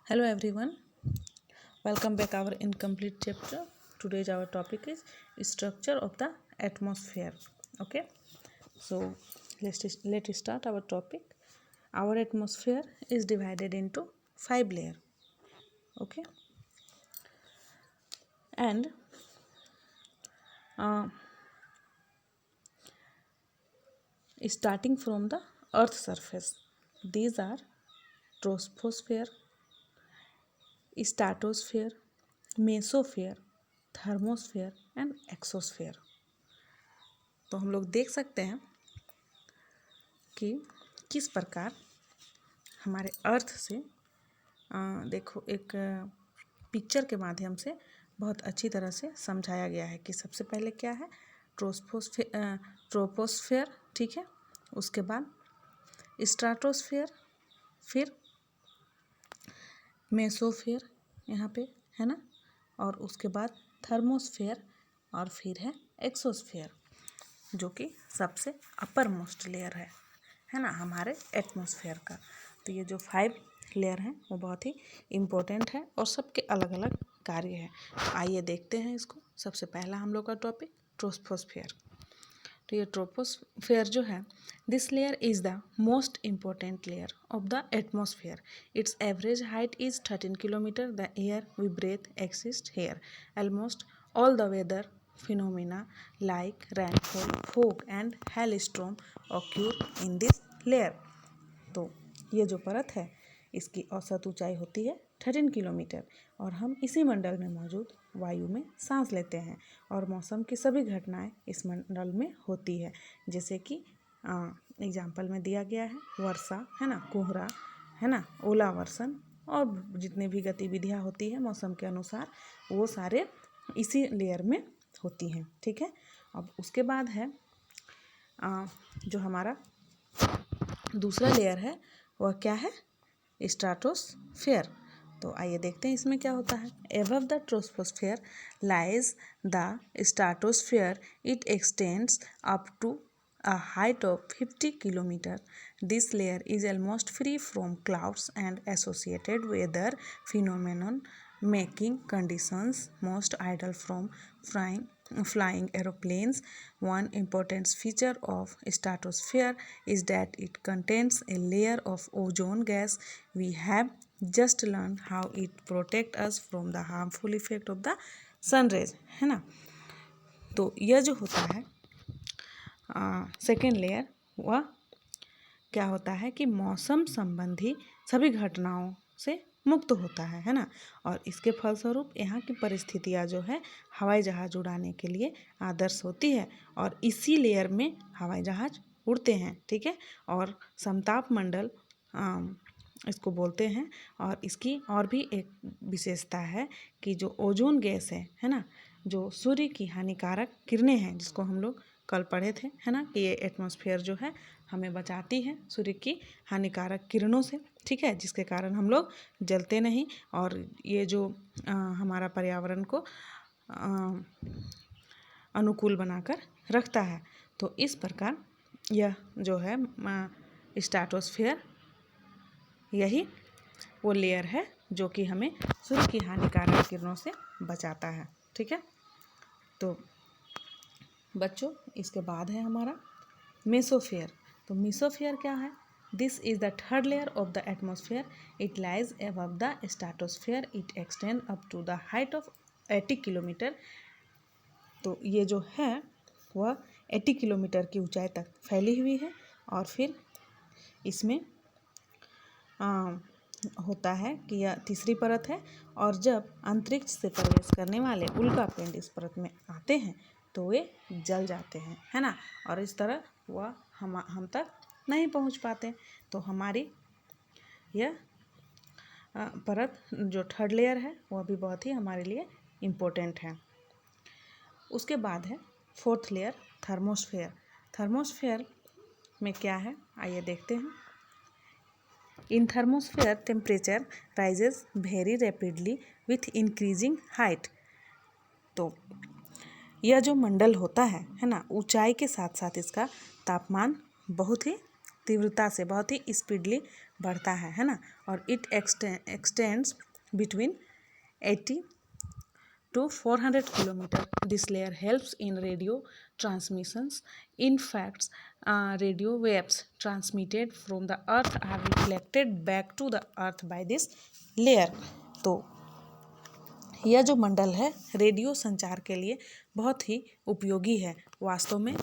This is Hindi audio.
Hello everyone, welcome back our incomplete chapter. Today's our topic is structure of the atmosphere. Okay, so let's start our topic. Our atmosphere is divided into 5 layers. Okay, and uh, starting from the Earth surface, these are troposphere, stratosphere, mesosphere, thermosphere and exosphere. तो हम लोग देख सकते हैं कि किस प्रकार हमारे अर्थ से देखो एक पिक्चर के माध्यम से बहुत अच्छी तरह से समझाया गया है कि सबसे पहले क्या है ट्रोपोस्फेयर, ठीक है, उसके बाद स्ट्राटोस्फेयर, फिर मेसोफेयर यहाँ पे है ना, और उसके बाद थर्मोस्फेयर और फिर है एक्सोस्फेयर जो कि सबसे अपर मोस्ट लेयर है ना हमारे एटमॉस्फेयर का। तो ये जो 5 लेयर हैं वो बहुत ही इम्पोर्टेंट है और सबके अलग अलग कार्य हैं। आइए देखते हैं इसको। सबसे पहला हम लोग का टॉपिक ट्रोपोस्फेयर। तो ये ट्रोपोस्फेयर जो है, this layer is the most important layer of the atmosphere. Its average height is 13 kilometre. The air we breathe exist here. Almost all the weather phenomena like rainfall, fog and hailstorm occur in this layer। तो ये जो परत है इसकी औसत ऊंचाई होती है 13 किलोमीटर और हम इसी मंडल में मौजूद वायु में सांस लेते हैं और मौसम की सभी घटनाएं इस मंडल में होती है, जैसे कि एग्जाम्पल में दिया गया है वर्षा, है ना, कोहरा, है ना, ओलावर्षण और जितनी भी गतिविधियां होती है मौसम के अनुसार वो सारे इसी लेयर में होती हैं, ठीक है। अब उसके बाद है जो हमारा दूसरा लेयर है वह क्या है, स्ट्राटोस्फेयर। तो आइए देखते हैं इसमें क्या होता है। Above the troposphere lies the stratosphere. It extends up to a height of 50 kilometer. This layer is almost free from clouds and associated weather phenomenon, making conditions most ideal from flying aeroplanes. One important feature of stratosphere is that it contains a layer of ozone gas. We have just learned how it protects us from the harmful effect of the sun rays, है ना। तो यह जो होता है सेकेंड लेयर, वह क्या होता है कि मौसम संबंधी सभी घटनाओं से मुक्त होता है ना, और इसके फलस्वरूप यहाँ की परिस्थितियाँ जो है हवाई जहाज़ उड़ाने के लिए आदर्श होती है और इसी लेयर में हवाई जहाज़ उड़ते हैं, ठीक है। और समताप मंडल इसको बोलते हैं। और इसकी और भी एक विशेषता है कि जो ओजोन गैस है ना, जो सूर्य की हानिकारक किरणें हैं जिसको हम लोग कल पढ़े थे, है ना, कि ये एटमॉस्फेयर जो है हमें बचाती है सूर्य की हानिकारक किरणों से, ठीक है, जिसके कारण हम लोग जलते नहीं और ये जो हमारा पर्यावरण को अनुकूल बनाकर रखता है। तो इस प्रकार यह जो है स्ट्राटोस्फेयर, यही वो लेयर है जो कि हमें सूर्य की हानिकारक किरणों से बचाता है, ठीक है। तो बच्चों इसके बाद है हमारा मेसोफेयर। तो मेसोफेयर क्या है, this is the third layer of the atmosphere. It lies above the stratosphere. It extends up to the height of 80 kilometre. तो ये जो है वह 80 किलोमीटर की ऊंचाई तक फैली हुई है और फिर इसमें होता है कि यह तीसरी परत है और जब अंतरिक्ष से प्रवेश करने वाले उल्कापिंड इस परत में आते हैं तो वे जल जाते हैं, है ना, और इस तरह वह हम तक नहीं पहुंच पाते। तो हमारी यह परत जो थर्ड लेयर है वह भी बहुत ही हमारे लिए इम्पोर्टेंट है। उसके बाद है फोर्थ लेयर, थर्मोस्फेयर। थर्मोस्फेयर में क्या है आइए देखते हैं। In thermosphere temperature rises very rapidly with increasing height. तो यह जो मंडल होता है ना, ऊंचाई के साथ साथ इसका तापमान बहुत ही तीव्रता से बहुत ही स्पीडली बढ़ता है ना। और it extends between 80 to 400 kilometer. This layer helps in radio transmissions. In fact, radio waves transmitted from the earth are reflected back to the earth by this layer. तो यह जो मंडल है रेडियो संचार के लिए बहुत ही उपयोगी है। वास्तव में